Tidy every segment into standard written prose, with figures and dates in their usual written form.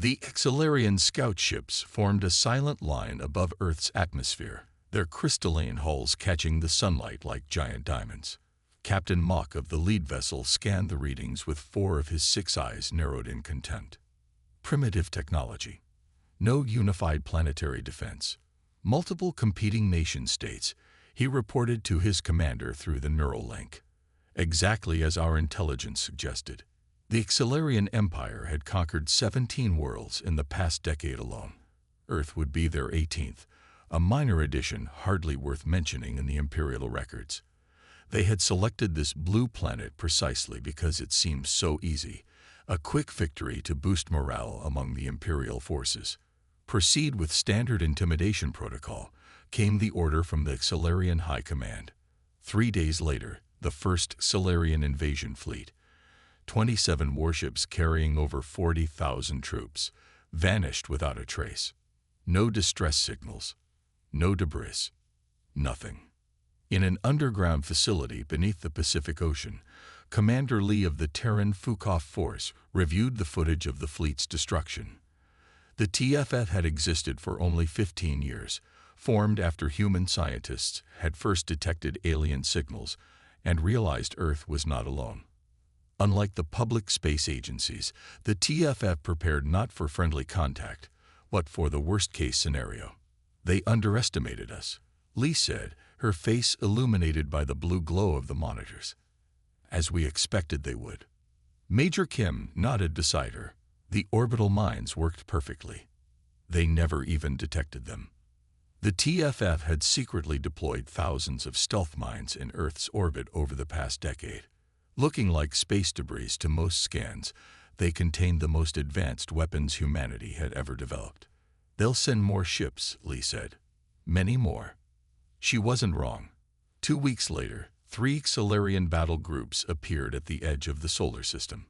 The Exilarian scout ships formed a silent line above Earth's atmosphere, their crystalline hulls catching the sunlight like giant diamonds. Captain Mock of the lead vessel scanned the readings with 4 of his 6 eyes narrowed in contempt. Primitive technology. No unified planetary defense. Multiple competing nation-states, he reported to his commander through the neural link. Exactly as our intelligence suggested. The Exilarian Empire had conquered 17 worlds in the past decade alone. Earth would be their 18th, a minor addition hardly worth mentioning in the Imperial records. They had selected this blue planet precisely because it seemed so easy, a quick victory to boost morale among the Imperial forces. Proceed with standard intimidation protocol, came the order from the Exilarian High Command. 3 days later, the first Exilarian invasion fleet, 27 warships carrying over 40,000 troops, vanished without a trace. No distress signals, no debris, nothing. In an underground facility beneath the Pacific Ocean, Commander Lee of the Terran Fukoff force reviewed the footage of the fleet's destruction. The TFF had existed for only 15 years, formed after human scientists had first detected alien signals and realized Earth was not alone. Unlike the public space agencies, the TFF prepared not for friendly contact, but for the worst-case scenario. They underestimated us, Lee said, her face illuminated by the blue glow of the monitors. As we expected they would. Major Kim nodded beside her. The orbital mines worked perfectly. They never even detected them. The TFF had secretly deployed thousands of stealth mines in Earth's orbit over the past decade. Looking like space debris to most scans, they contained the most advanced weapons humanity had ever developed. They'll send more ships, Lee said. Many more. She wasn't wrong. 2 weeks later, 3 Exilarian battle groups appeared at the edge of the solar system.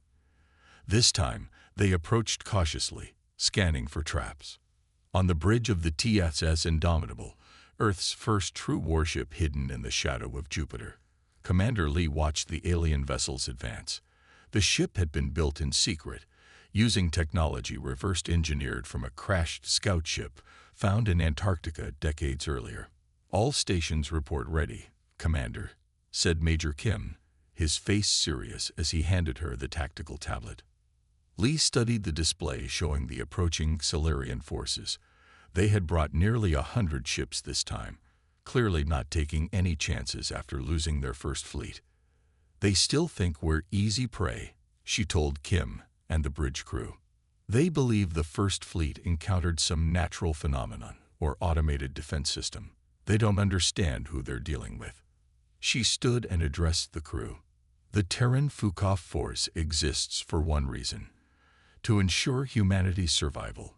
This time, they approached cautiously, scanning for traps. On the bridge of the TSS Indomitable, Earth's first true warship hidden in the shadow of Jupiter, Commander Lee watched the alien vessels advance. The ship had been built in secret, using technology reverse-engineered from a crashed scout ship found in Antarctica decades earlier. All stations report ready, Commander, said Major Kim, his face serious as he handed her the tactical tablet. Lee studied the display showing the approaching Exilarian forces. They had brought nearly 100 ships this time, clearly not taking any chances after losing their first fleet. They still think we're easy prey, she told Kim and the bridge crew. They believe the first fleet encountered some natural phenomenon or automated defense system. They don't understand who they're dealing with. She stood and addressed the crew. The Terran Fukoff force exists for one reason: to ensure humanity's survival.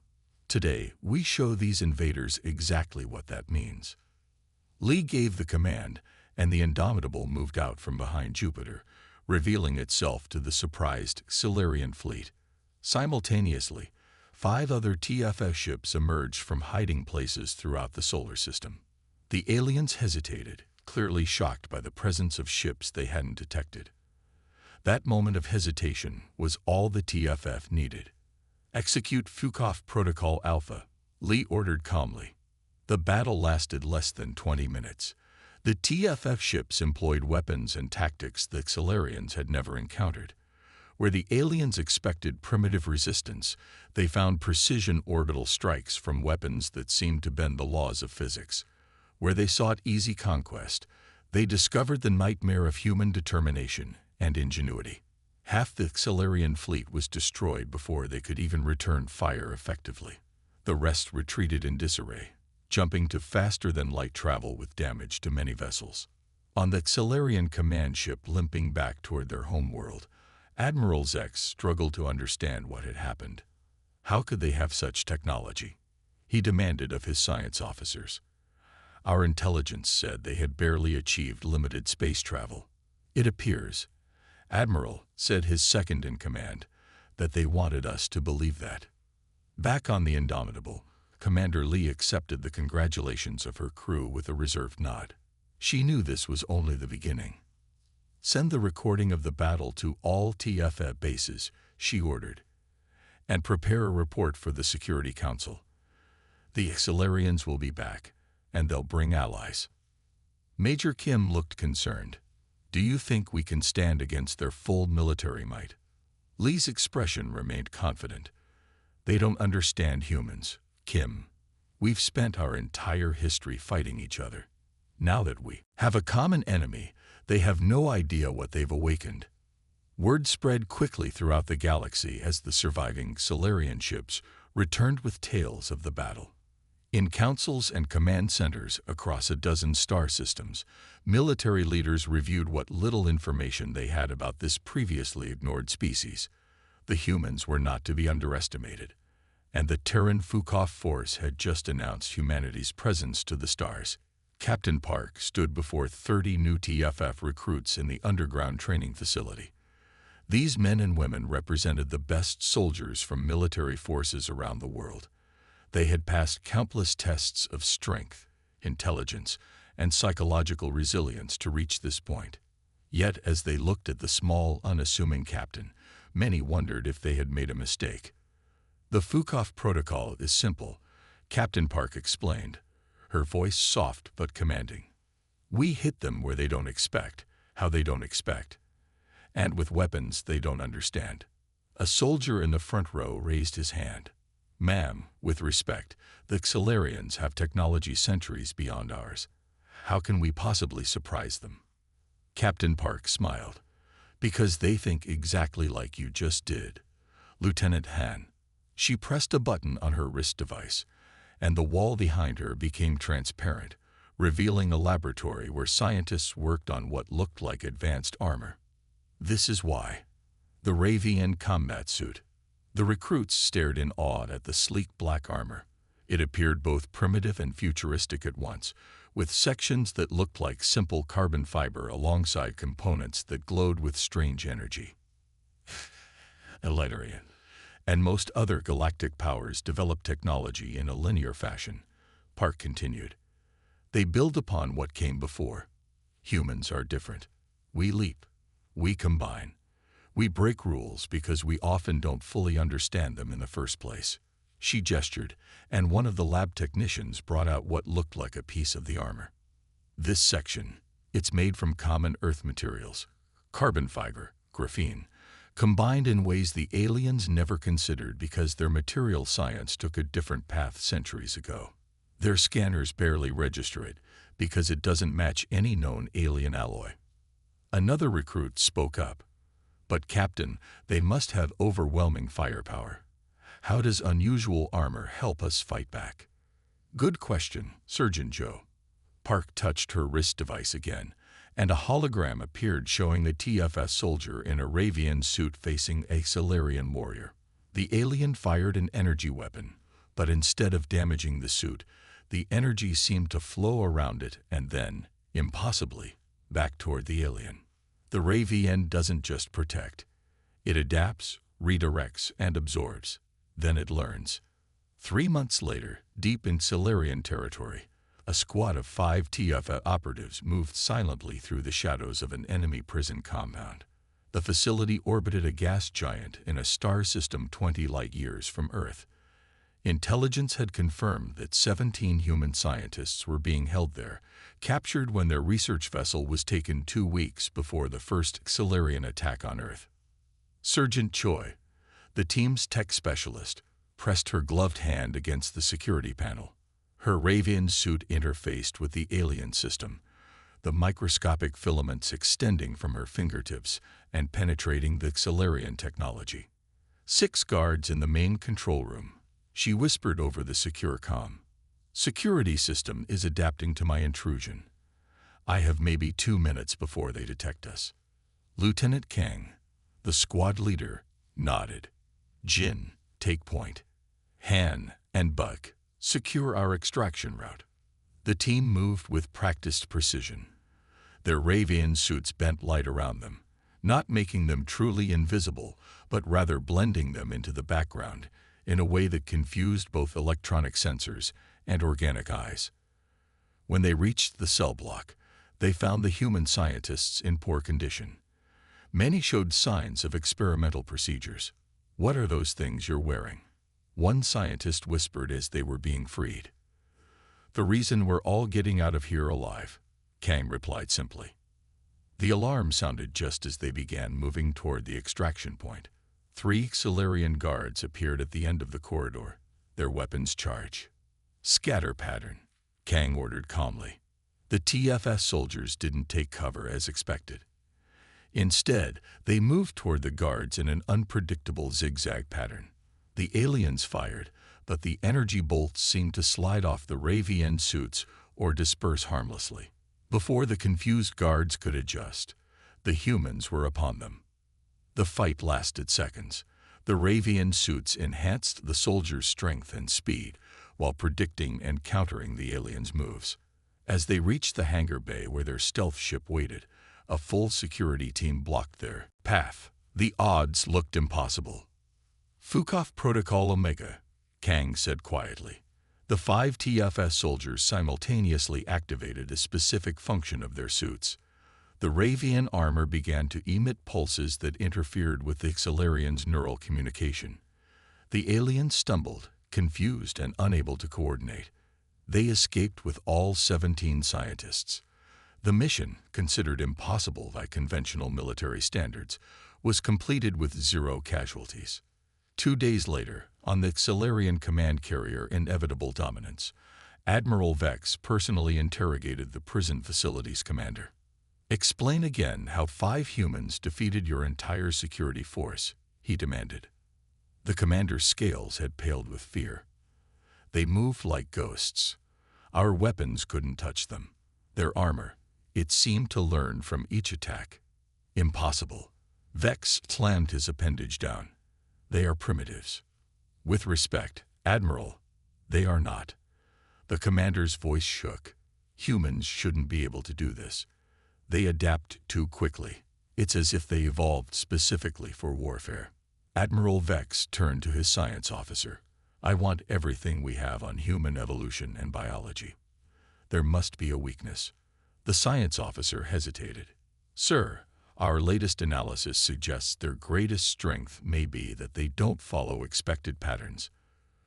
Today, we show these invaders exactly what that means. Lee gave the command, and the Indomitable moved out from behind Jupiter, revealing itself to the surprised Exilarian fleet. Simultaneously, 5 other TFS ships emerged from hiding places throughout the solar system. The aliens hesitated, clearly shocked by the presence of ships they hadn't detected. That moment of hesitation was all the TFF needed. Execute Fukoff Protocol Alpha, Lee ordered calmly. The battle lasted less than 20 minutes. The TFF ships employed weapons and tactics the Exilarians had never encountered. Where the aliens expected primitive resistance, they found precision orbital strikes from weapons that seemed to bend the laws of physics. Where they sought easy conquest, they discovered the nightmare of human determination and ingenuity. Half the Exilarian fleet was destroyed before they could even return fire effectively. The rest retreated in disarray, jumping to faster-than-light travel with damage to many vessels. On the Exilarian command ship limping back toward their homeworld, Admiral Zex struggled to understand what had happened. How could they have such technology? He demanded of his science officers. Our intelligence said they had barely achieved limited space travel. It appears, Admiral, said his second-in-command, that they wanted us to believe that. Back on the Indomitable, Commander Lee accepted the congratulations of her crew with a reserved nod. She knew this was only the beginning. Send the recording of the battle to all TFF bases, she ordered. and prepare a report for the Security Council. The Xilarians will be back, and they'll bring allies." Major Kim looked concerned. "Do you think we can stand against their full military might?" Lee's expression remained confident. "They don't understand humans, Kim. We've spent our entire history fighting each other. Now that we have a common enemy, they have no idea what they've awakened." Word spread quickly throughout the galaxy as the surviving Xilarian ships returned with tales of the battle. In councils and command centers across a dozen star systems, military leaders reviewed what little information they had about this previously ignored species. The humans were not to be underestimated, and the Terran Fukoff force had just announced humanity's presence to the stars. Captain Park stood before 30 new TFF recruits in the underground training facility. These men and women represented the best soldiers from military forces around the world. They had passed countless tests of strength, intelligence, and psychological resilience to reach this point. Yet, as they looked at the small, unassuming captain, many wondered if they had made a mistake. "The Fukoff protocol is simple," Captain Park explained, her voice soft but commanding. "We hit them where they don't expect, how they don't expect, and with weapons they don't understand." A soldier in the front row raised his hand. "Ma'am, with respect, the Xilarians have technology centuries beyond ours. How can we possibly surprise them?" Captain Park smiled. "Because they think exactly like you just did, Lieutenant Han." She pressed a button on her wrist device, and the wall behind her became transparent, revealing a laboratory where scientists worked on what looked like advanced armor. "This is why." The Ravian combat suit. The recruits stared in awe at the sleek black armor. It appeared both primitive and futuristic at once, with sections that looked like simple carbon fiber alongside components that glowed with strange energy. Elitarian and most other galactic powers develop technology in a linear fashion, Park continued. They build upon what came before. Humans are different. We leap. We combine. We break rules because we often don't fully understand them in the first place. She gestured, and one of the lab technicians brought out what looked like a piece of the armor. "This section, it's made from common Earth materials, carbon fiber, graphene, combined in ways the aliens never considered because their material science took a different path centuries ago. Their scanners barely register it because it doesn't match any known alien alloy." Another recruit spoke up. "But Captain, they must have overwhelming firepower. How does unusual armor help us fight back?" "Good question, Surgeon Joe." Park touched her wrist device again, and a hologram appeared showing the TFS soldier in a Ravian suit facing a Xilarian warrior. The alien fired an energy weapon, but instead of damaging the suit, the energy seemed to flow around it and then, impossibly, back toward the alien. The Ravian doesn't just protect. It adapts, redirects, and absorbs. Then it learns. 3 months later, deep in Xilarian territory, a squad of 5 TFA operatives moved silently through the shadows of an enemy prison compound. The facility orbited a gas giant in a star system 20 light-years from Earth. Intelligence had confirmed that 17 human scientists were being held there, captured when their research vessel was taken 2 weeks before the first Xilarian attack on Earth. Sergeant Choi, the team's tech specialist, pressed her gloved hand against the security panel. Her Ravian suit interfaced with the alien system, the microscopic filaments extending from her fingertips and penetrating the Xilarian technology. 6 guards in the main control room. She whispered over the secure comm. "Security system is adapting to my intrusion. I have maybe 2 minutes before they detect us." Lieutenant Kang, the squad leader, nodded. "Jin, take point. Han and Buck, secure our extraction route." The team moved with practiced precision. Their Ravian suits bent light around them, not making them truly invisible, but rather blending them into the background in a way that confused both electronic sensors and organic eyes. When they reached the cell block, they found the human scientists in poor condition. Many showed signs of experimental procedures. "What are those things you're wearing?" one scientist whispered as they were being freed. "The reason we're all getting out of here alive," Kang replied simply. The alarm sounded just as they began moving toward the extraction point. 3 Xilarian guards appeared at the end of the corridor, their weapons charged. "Scatter pattern," Kang ordered calmly. The TFS soldiers didn't take cover as expected. Instead, they moved toward the guards in an unpredictable zigzag pattern. The aliens fired, but the energy bolts seemed to slide off the Ravian suits or disperse harmlessly. Before the confused guards could adjust, the humans were upon them. The fight lasted seconds. The Ravian suits enhanced the soldiers' strength and speed while predicting and countering the aliens' moves. As they reached the hangar bay where their stealth ship waited, a full security team blocked their path. The odds looked impossible. "Fukoff Protocol Omega," Kang said quietly. The 5 TFS soldiers simultaneously activated a specific function of their suits. The Ravian armor began to emit pulses that interfered with the Xilarians' neural communication. The aliens stumbled, confused and unable to coordinate. They escaped with all 17 scientists. The mission, considered impossible by conventional military standards, was completed with 0 casualties. 2 days later, on the Xilarian command carrier Inevitable Dominance, Admiral Vex personally interrogated the prison facility's commander. "Explain again how 5 humans defeated your entire security force," he demanded. The commander's scales had paled with fear. "They moved like ghosts. Our weapons couldn't touch them. Their armor, it seemed to learn from each attack." "Impossible." Vex slammed his appendage down. "They are primitives." "With respect, Admiral, they are not." The commander's voice shook. "Humans shouldn't be able to do this. They adapt too quickly. It's as if they evolved specifically for warfare." Admiral Vex turned to his science officer. "I want everything we have on human evolution and biology. There must be a weakness." The science officer hesitated. "Sir, our latest analysis suggests their greatest strength may be that they don't follow expected patterns.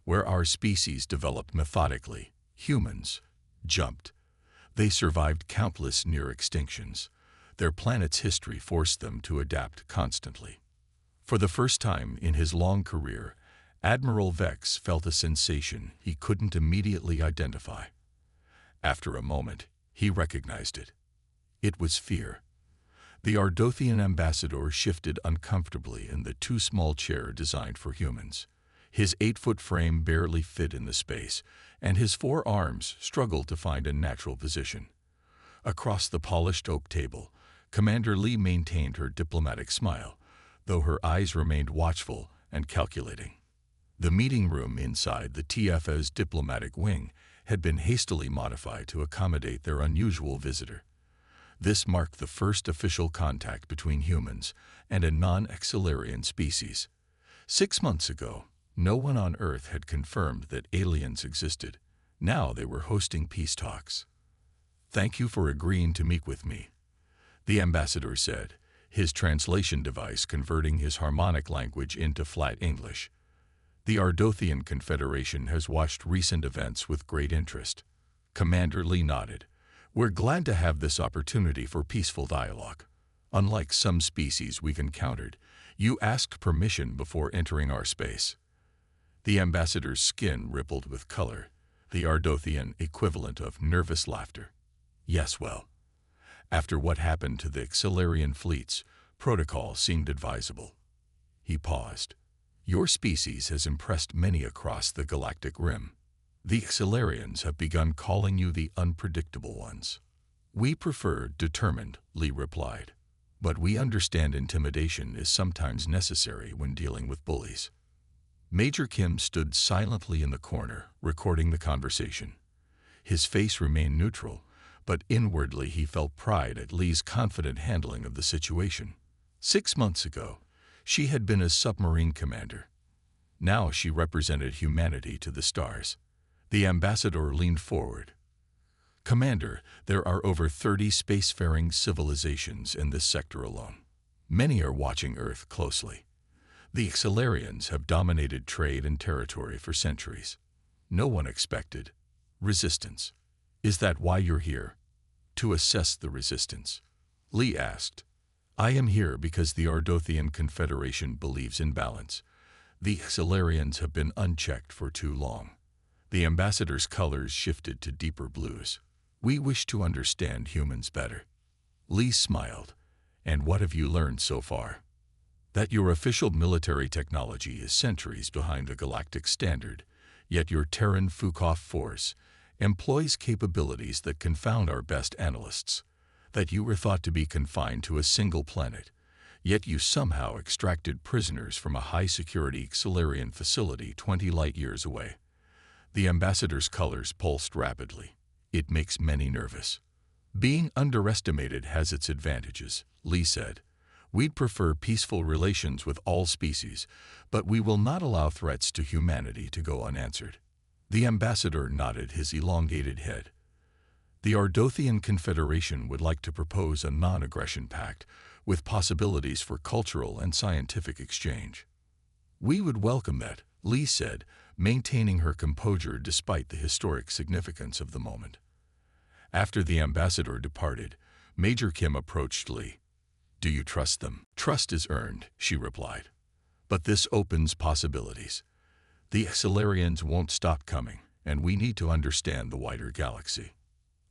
Where our species developed methodically, humans jumped. They survived countless near extinctions. Their planet's history forced them to adapt constantly." For the first time in his long career, Admiral Vex felt a sensation he couldn't immediately identify. After a moment, he recognized it. It was fear. The Ardothian ambassador shifted uncomfortably in the too small chair designed for humans. His 8-foot frame barely fit in the space, and his 4 arms struggled to find a natural position. Across the polished oak table, Commander Lee maintained her diplomatic smile, though her eyes remained watchful and calculating. The meeting room inside the TFS diplomatic wing had been hastily modified to accommodate their unusual visitor. This marked the first official contact between humans and a non-Xilarian species. 6 months ago, no one on Earth had confirmed that aliens existed. Now they were hosting peace talks. "Thank you for agreeing to meet with me," the ambassador said, his translation device converting his harmonic language into flat English. "The Ardothian Confederation has watched recent events with great interest." Commander Lee nodded. "We're glad to have this opportunity for peaceful dialogue. Unlike some species we've encountered, you asked permission before entering our space." The ambassador's skin rippled with color, the Ardothian equivalent of nervous laughter. "Yes, well, after what happened to the Xilarian fleets, protocol seemed advisable." He paused. "Your species has impressed many across the galactic rim. The Xilarians have begun calling you the unpredictable ones." "We prefer determined," Lee replied. "But we understand intimidation is sometimes necessary when dealing with bullies." Major Kim stood silently in the corner, recording the conversation. His face remained neutral, but inwardly he felt pride at Lee's confident handling of the situation. 6 months ago, she had been a submarine commander. Now she represented humanity to the stars. The ambassador leaned forward. "Commander, there are over 30 spacefaring civilizations in this sector alone. Many are watching Earth closely. The Xilarians have dominated trade and territory for centuries. No one expected resistance. Is that why you're here? To assess the resistance. Lee asked. I am here because the Ardothian Confederation believes in balance. The Xilarians have been unchecked for too long. The ambassador's colors shifted to deeper blues. We wish to understand humans better. Lee smiled. And what have you learned so far? That your official military technology is centuries behind the galactic standard, yet your Terran Fukoff force employs capabilities that confound our best analysts. That you were thought to be confined to a single planet, yet you somehow extracted prisoners from a high-security Xilarian facility 20 light-years away. The ambassador's colors pulsed rapidly. It makes many nervous. Being underestimated has its advantages, Lee said. We'd prefer peaceful relations with all species, but we will not allow threats to humanity to go unanswered. The ambassador nodded his elongated head. The Ardothian Confederation would like to propose a non-aggression pact with possibilities for cultural and scientific exchange. We would welcome that, Lee said, maintaining her composure despite the historic significance of the moment. After the ambassador departed, Major Kim approached Lee. Do you trust them? Trust is earned, she replied. But this opens possibilities. The Xilarians won't stop coming, and we need to understand the wider galaxy.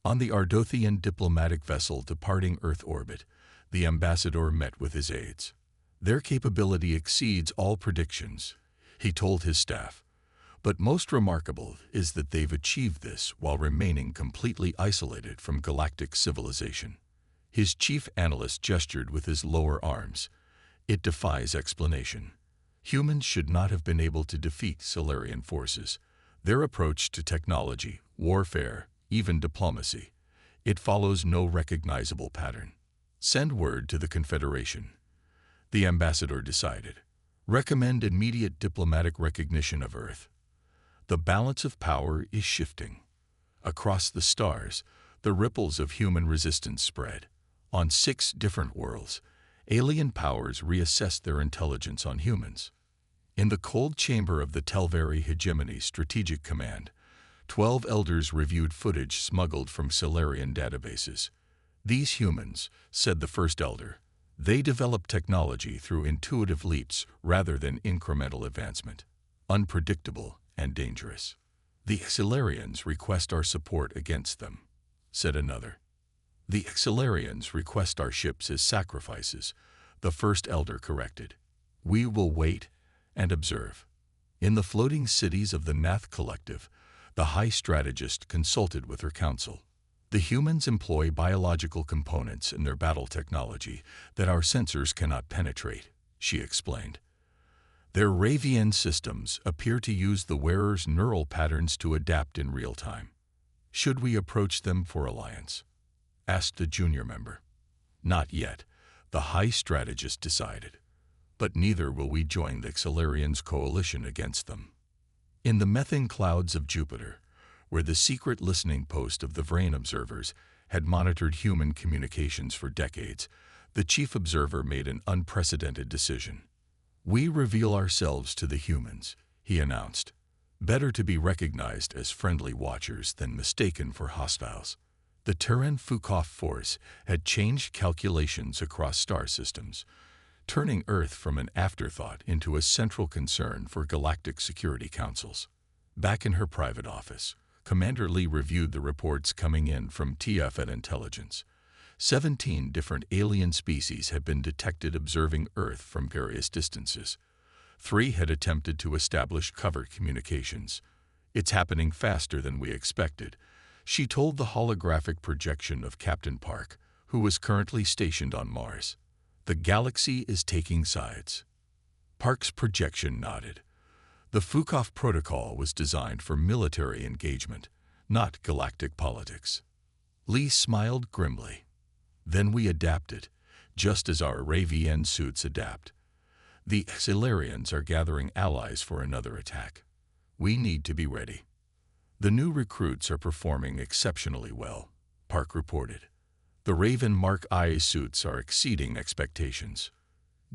On the Ardothian diplomatic vessel departing Earth orbit, the ambassador met with his aides. Their capability exceeds all predictions, he told his staff. But most remarkable is that they've achieved this while remaining completely isolated from galactic civilization. His chief analyst gestured with his lower arms. It defies explanation. Humans should not have been able to defeat Xilarian forces. Their approach to technology, warfare, even diplomacy, it follows no recognizable pattern. Send word to the Confederation. The ambassador decided. Recommend immediate diplomatic recognition of Earth. The balance of power is shifting. Across the stars, the ripples of human resistance spread. On 6 different worlds, alien powers reassessed their intelligence on humans. In the cold chamber of the Telvari Hegemony Strategic Command, 12 elders reviewed footage smuggled from Xilarian databases. These humans, said the first elder, they develop technology through intuitive leaps rather than incremental advancement. Unpredictable and dangerous. The Xilarians request our support against them, said another. The Xilarians request our ships as sacrifices, the first elder corrected. We will wait and observe. In the floating cities of the Nath Collective, the High Strategist consulted with her council. The humans employ biological components in their battle technology that our sensors cannot penetrate, she explained. Their Ravian systems appear to use the wearer's neural patterns to adapt in real time. Should we approach them for alliance? Asked the junior member. Not yet, the High Strategist decided. But neither will we join the Xilarians' coalition against them. In the methane clouds of Jupiter, where the secret listening post of the Vrain observers had monitored human communications for decades, the chief observer made an unprecedented decision. We reveal ourselves to the humans, he announced. Better to be recognized as friendly watchers than mistaken for hostiles. The Terran Fukoff force had changed calculations across star systems, turning Earth from an afterthought into a central concern for galactic security councils. Back in her private office, Commander Lee reviewed the reports coming in from TFN Intelligence. 17 different alien species had been detected observing Earth from various distances. 3 had attempted to establish covert communications. It's happening faster than we expected, she told the holographic projection of Captain Park, who was currently stationed on Mars. The galaxy is taking sides. Park's projection nodded. The Fukoff Protocol was designed for military engagement, not galactic politics. Lee smiled grimly. Then we adapted, just as our Ravian suits adapt. The Xilarians are gathering allies for another attack. We need to be ready. The new recruits are performing exceptionally well, Park reported. The Raven Mark I suits are exceeding expectations.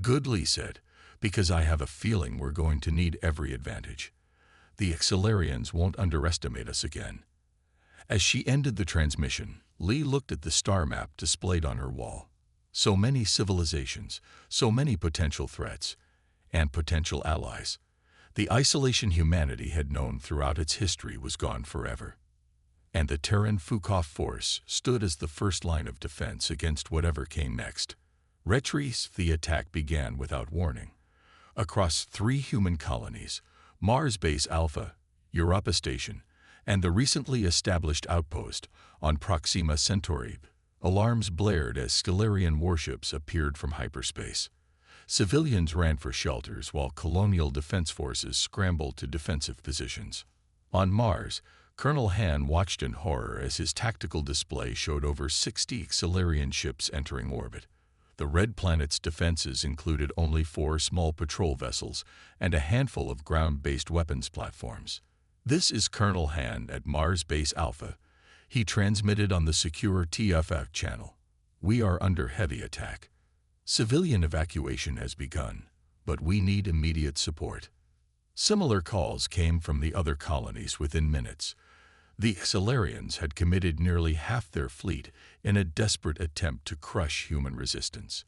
Good, Lee said. because I have a feeling we're going to need every advantage. The Accelarians won't underestimate us again." As she ended the transmission, Lee looked at the star map displayed on her wall. So many civilizations, so many potential threats, and potential allies. The isolation humanity had known throughout its history was gone forever. And the Terran Fukoff force stood as the first line of defense against whatever came next. Retrieve, the attack began without warning. Across 3 human colonies, Mars Base Alpha, Europa Station, and the recently established outpost on Proxima Centauri, alarms blared as Scalarian warships appeared from hyperspace. Civilians ran for shelters while colonial defense forces scrambled to defensive positions. On Mars, Colonel Han watched in horror as his tactical display showed over 60 Xalarian ships entering orbit. The red planet's defenses included only 4 small patrol vessels and a handful of ground-based weapons platforms. "This is Colonel Han at Mars Base Alpha," he transmitted on the secure TFF channel. "We are under heavy attack. Civilian evacuation has begun, but we need immediate support." Similar calls came from the other colonies within minutes. The Xalarians had committed nearly half their fleet in a desperate attempt to crush human resistance.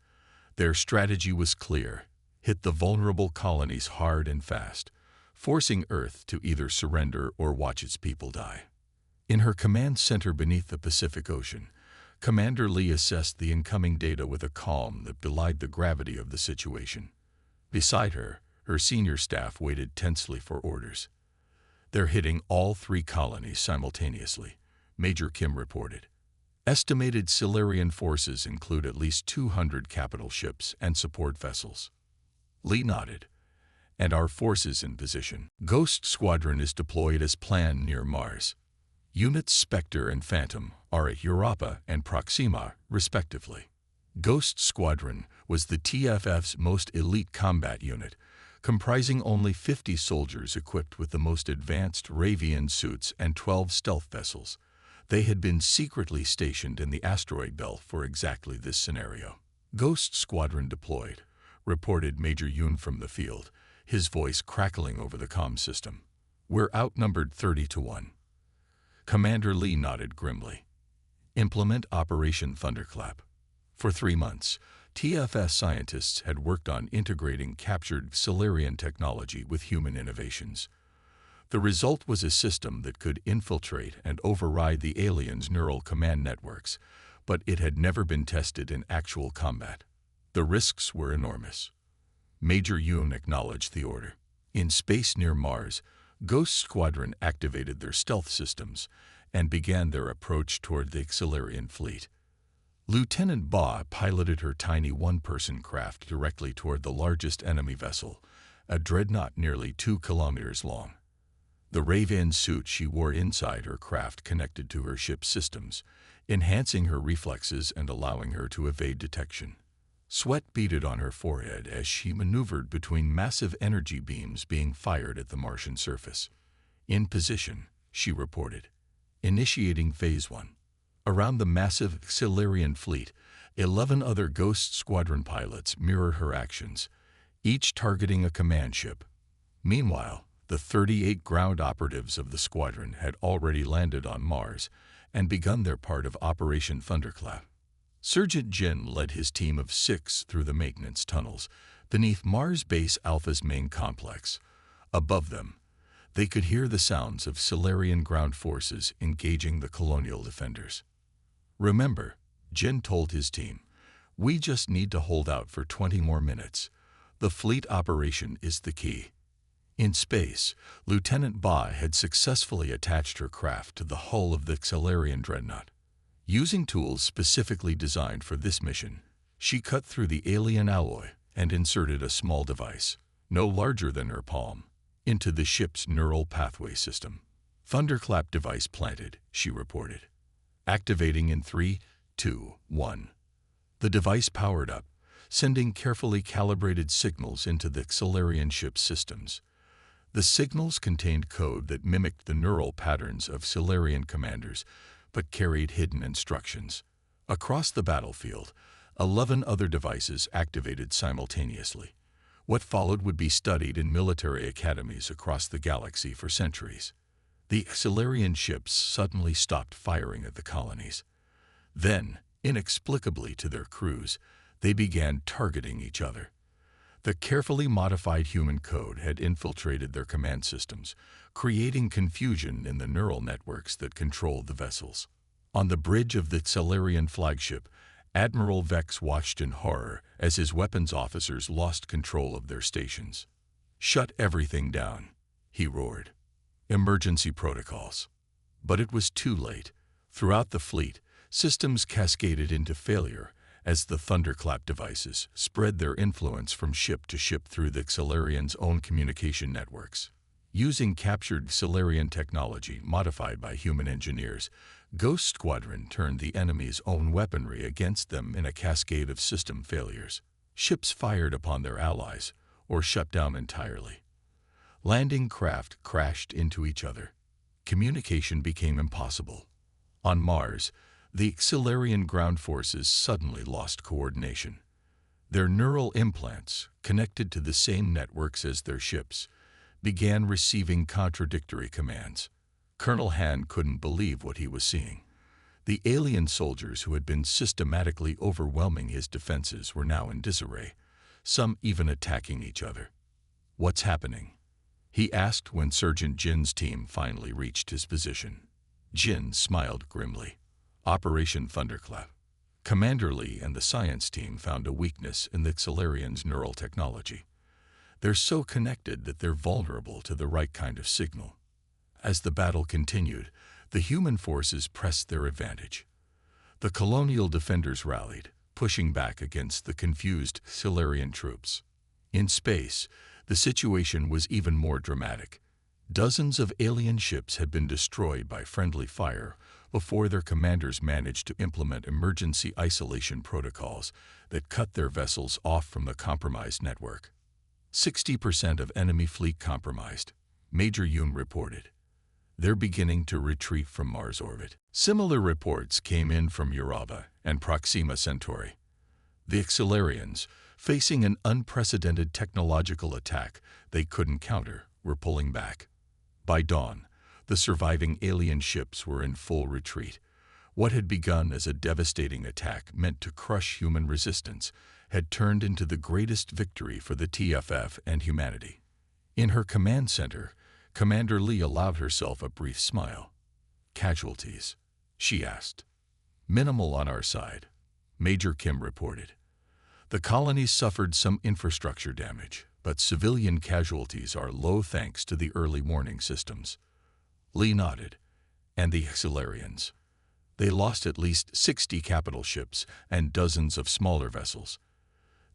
Their strategy was clear: hit the vulnerable colonies hard and fast, forcing Earth to either surrender or watch its people die. In her command center beneath the Pacific Ocean, Commander Lee assessed the incoming data with a calm that belied the gravity of the situation. Beside her, her senior staff waited tensely for orders. "They're hitting all 3 colonies simultaneously," Major Kim reported. "Estimated Xalarian forces include at least 200 capital ships and support vessels." Lee nodded. "And our forces in position. Ghost Squadron is deployed as planned near Mars. Units Spectre and Phantom are at Europa and Proxima, respectively." Ghost Squadron was the TFF's most elite combat unit, comprising only 50 soldiers equipped with the most advanced Ravian suits and 12 stealth vessels. They had been secretly stationed in the asteroid belt for exactly this scenario. "Ghost Squadron deployed," reported Major Yoon from the field, his voice crackling over the comm system. "We're outnumbered 30-1. Commander Lee nodded grimly. "Implement Operation Thunderclap." For 3 months, TFS scientists had worked on integrating captured Xalarian technology with human innovations. The result was a system that could infiltrate and override the aliens' neural command networks, but it had never been tested in actual combat. The risks were enormous. Major Yoon acknowledged the order. In space near Mars, Ghost Squadron activated their stealth systems and began their approach toward the Xalarian fleet. Lieutenant Ba piloted her tiny 1-person craft directly toward the largest enemy vessel, a dreadnought nearly 2 kilometers long. The Raven suit she wore inside her craft connected to her ship's systems, enhancing her reflexes and allowing her to evade detection. Sweat beaded on her forehead as she maneuvered between massive energy beams being fired at the Martian surface. "In position," she reported. "Initiating Phase 1. Around the massive Xalarian fleet, 11 other Ghost Squadron pilots mirrored her actions, each targeting a command ship. Meanwhile, the 38 ground operatives of the squadron had already landed on Mars and begun their part of Operation Thunderclap. Sergeant Jin led his team of 6 through the maintenance tunnels beneath Mars Base Alpha's main complex. Above them, they could hear the sounds of Xalarian ground forces engaging the colonial defenders. "Remember," Jin told his team, "we just need to hold out for 20 more minutes. The fleet operation is the key." In space, Lieutenant Ba had successfully attached her craft to the hull of the Xalarian dreadnought. Using tools specifically designed for this mission, she cut through the alien alloy and inserted a small device, no larger than her palm, into the ship's neural pathway system. "Thunderclap device planted," she reported. "Activating in 3, 2, 1. The device powered up, sending carefully calibrated signals into the Xalarian ship's systems. The signals contained code that mimicked the neural patterns of Xalarian commanders, but carried hidden instructions. Across the battlefield, 11 other devices activated simultaneously. What followed would be studied in military academies across the galaxy for centuries. The Xilarian ships suddenly stopped firing at the colonies. Then, inexplicably to their crews, they began targeting each other. The carefully modified human code had infiltrated their command systems, creating confusion in the neural networks that controlled the vessels. On the bridge of the Xilarian flagship, Admiral Vex watched in horror as his weapons officers lost control of their stations. "Shut everything down," he roared. "Emergency protocols." But it was too late. Throughout the fleet, systems cascaded into failure as the thunderclap devices spread their influence from ship to ship through the Xilarians' own communication networks. Using captured Xilarian technology modified by human engineers, Ghost Squadron turned the enemy's own weaponry against them in a cascade of system failures. Ships fired upon their allies or shut down entirely. Landing craft crashed into each other. Communication became impossible. On Mars, the Xilarian ground forces suddenly lost coordination. Their neural implants, connected to the same networks as their ships, began receiving contradictory commands. Colonel Han couldn't believe what he was seeing. The alien soldiers who had been systematically overwhelming his defenses were now in disarray, some even attacking each other. "What's happening?" he asked when Sergeant Jin's team finally reached his position. Jin smiled grimly. "Operation Thunderclap." Commander Lee and the science team found a weakness in the Xilarians' neural technology. They're so connected that they're vulnerable to the right kind of signal. As the battle continued, the human forces pressed their advantage. The colonial defenders rallied, pushing back against the confused Xilarian troops. In space, the situation was even more dramatic. Dozens of alien ships had been destroyed by friendly fire before their commanders managed to implement emergency isolation protocols that cut their vessels off from the compromised network. 60% of enemy fleet compromised, Major Yoon reported. They're beginning to retreat from Mars orbit. Similar reports came in from Urava and Proxima Centauri. The Xilarians, facing an unprecedented technological attack they couldn't counter, were pulling back. By dawn, the surviving alien ships were in full retreat. What had begun as a devastating attack meant to crush human resistance had turned into the greatest victory for the TFF and humanity. In her command center, Commander Lee allowed herself a brief smile. "Casualties?" she asked. "Minimal on our side," Major Kim reported. "The colonies suffered some infrastructure damage, but civilian casualties are low thanks to the early warning systems." Lee nodded. "And the Xilarians? They lost at least 60 capital ships and dozens of smaller vessels.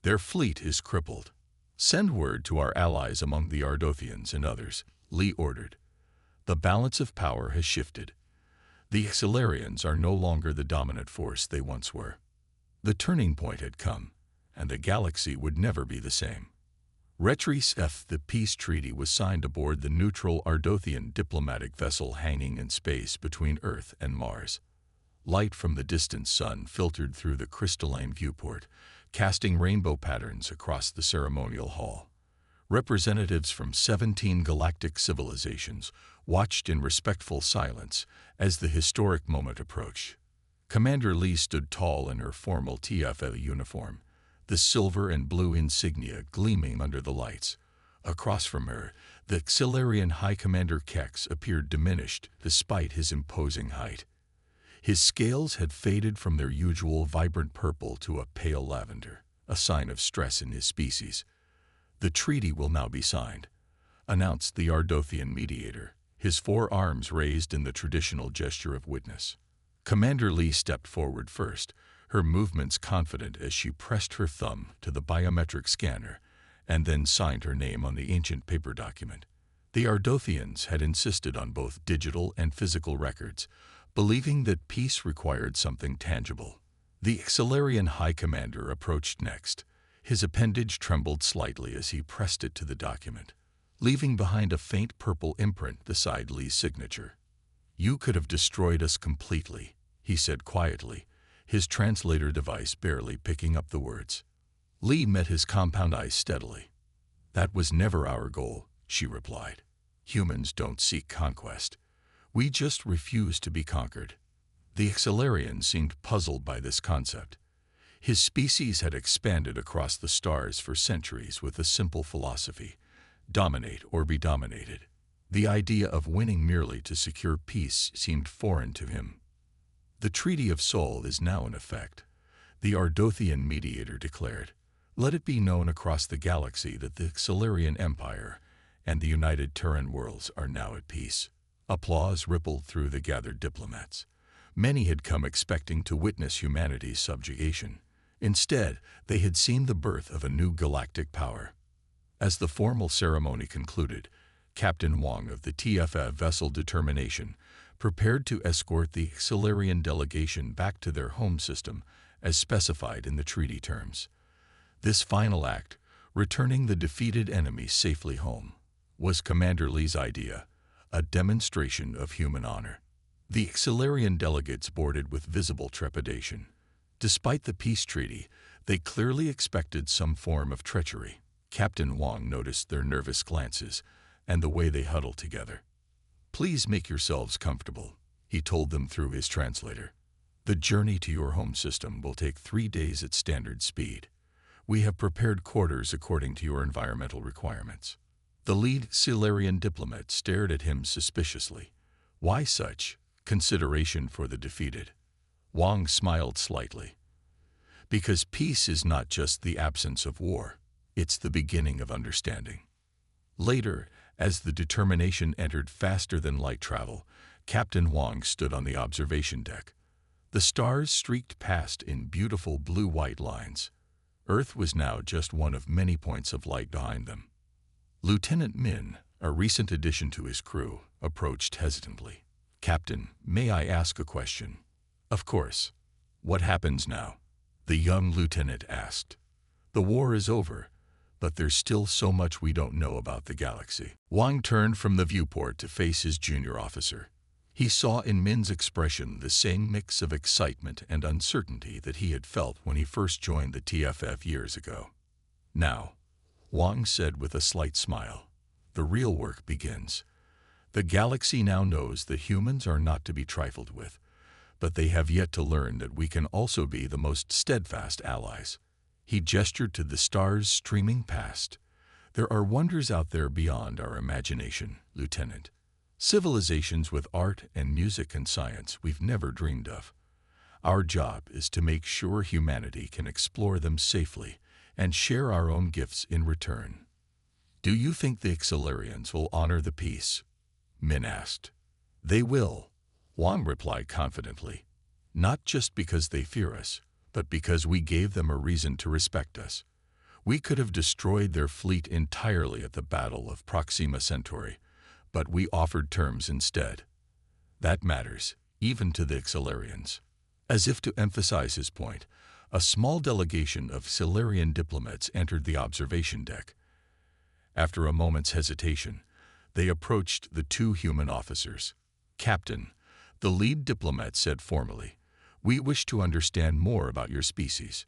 Their fleet is crippled. Send word to our allies among the Ardothians and others," Lee ordered. "The balance of power has shifted. The Xilarians are no longer the dominant force they once were. The turning point had come, and the galaxy would never be the same." Retries F. The peace treaty was signed aboard the neutral Ardothian diplomatic vessel hanging in space between Earth and Mars. Light from the distant sun filtered through the crystalline viewport, casting rainbow patterns across the ceremonial hall. Representatives from 17 galactic civilizations watched in respectful silence as the historic moment approached. Commander Lee stood tall in her formal TFL uniform, the silver and blue insignia gleaming under the lights. Across from her, the Xilarian High Commander Kex appeared diminished despite his imposing height. His scales had faded from their usual vibrant purple to a pale lavender, a sign of stress in his species. "The treaty will now be signed," announced the Ardothian mediator, his 4 arms raised in the traditional gesture of witness. Commander Lee stepped forward first, her movements confident as she pressed her thumb to the biometric scanner and then signed her name on the ancient paper document. The Ardothians had insisted on both digital and physical records, believing that peace required something tangible. The Xilarian High Commander approached next. His appendage trembled slightly as he pressed it to the document, leaving behind a faint purple imprint beside Lee's signature. "You could have destroyed us completely," he said quietly, his translator device barely picking up the words. Lee met his compound eyes steadily. "That was never our goal," she replied. "Humans don't seek conquest. We just refuse to be conquered." The Xelarian seemed puzzled by this concept. His species had expanded across the stars for centuries with a simple philosophy: dominate or be dominated. The idea of winning merely to secure peace seemed foreign to him. "The Treaty of Soul is now in effect," the Ardothian mediator declared. "Let it be known across the galaxy that the Xelarian Empire and the united Terran worlds are now at peace." Applause rippled through the gathered diplomats. Many had come expecting to witness humanity's subjugation. Instead, they had seen the birth of a new galactic power. As the formal ceremony concluded, Captain Wang of the TFF vessel Determination prepared to escort the Xelarian delegation back to their home system as specified in the treaty terms. This final act, returning the defeated enemy safely home, was Commander Lee's idea, a demonstration of human honor. The Xelarian delegates boarded with visible trepidation. Despite the peace treaty, they clearly expected some form of treachery. Captain Wang noticed their nervous glances and the way they huddled together. "Please make yourselves comfortable," he told them through his translator. "The journey to your home system will take 3 days at standard speed. We have prepared quarters according to your environmental requirements." The lead Xelarian diplomat stared at him suspiciously. Why such consideration for the defeated? Wang smiled slightly. "Because peace is not just the absence of war, it's the beginning of understanding." Later, as the Determination entered faster than light travel, Captain Wang stood on the observation deck. The stars streaked past in beautiful blue-white lines. Earth was now just one of many points of light behind them. Lieutenant Min, a recent addition to his crew, approached hesitantly. "Captain, may I ask a question?" "Of course. What happens now?" the young lieutenant asked. "The war is over, but there's still so much we don't know about the galaxy." Wang turned from the viewport to face his junior officer. He saw in Min's expression the same mix of excitement and uncertainty that he had felt when he first joined the TFF years ago. "Now," Wang said with a slight smile, "the real work begins. The galaxy now knows that humans are not to be trifled with, but they have yet to learn that we can also be the most steadfast allies." He gestured to the stars streaming past. "There are wonders out there beyond our imagination, Lieutenant. Civilizations with art and music and science we've never dreamed of. Our job is to make sure humanity can explore them safely and share our own gifts in return." "Do you think the Xelarians will honor the peace?" Min asked. "They will," Wang replied confidently. "Not just because they fear us, but because we gave them a reason to respect us. We could have destroyed their fleet entirely at the Battle of Proxima Centauri, but we offered terms instead. That matters, even to the Xelarians." As if to emphasize his point, a small delegation of Xelarian diplomats entered the observation deck. After a moment's hesitation, they approached the 2 human officers. "Captain," the lead diplomat said formally, "we wish to understand more about your species.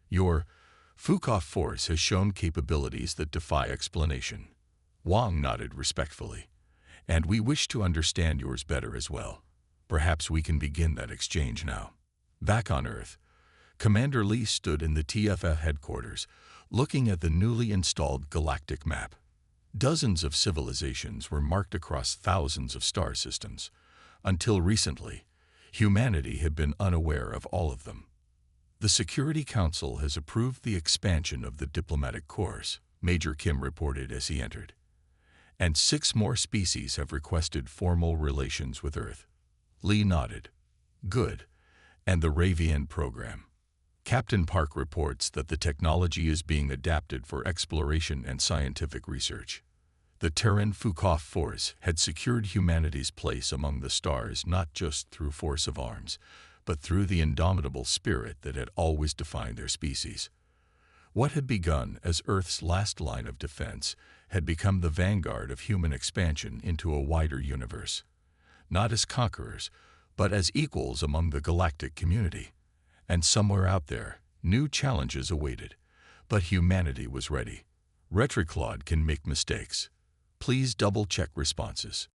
Your Fukoff force has shown capabilities that defy explanation." Wang nodded respectfully. "And we wish to understand yours better as well. Perhaps we can begin that exchange now." Back on Earth, Commander Lee stood in the TFF headquarters, looking at the newly installed galactic map. Dozens of civilizations were marked across thousands of star systems. Until recently, humanity had been unaware of all of them. "The Security Council has approved the expansion of the diplomatic corps," Major Kim reported as he entered. "And 6 more species have requested formal relations with Earth." Lee nodded. "Good. And the Ravian program?" "Captain Park reports that the technology is being adapted for exploration and scientific research." The Terran Fukoff force had secured humanity's place among the stars not just through force of arms, but through the indomitable spirit that had always defined their species. What had begun as Earth's last line of defense had become the vanguard of human expansion into a wider universe. Not as conquerors, but as equals among the galactic community. And somewhere out there, new challenges awaited. But humanity was ready. Retriclaude can make mistakes. Please double-check responses.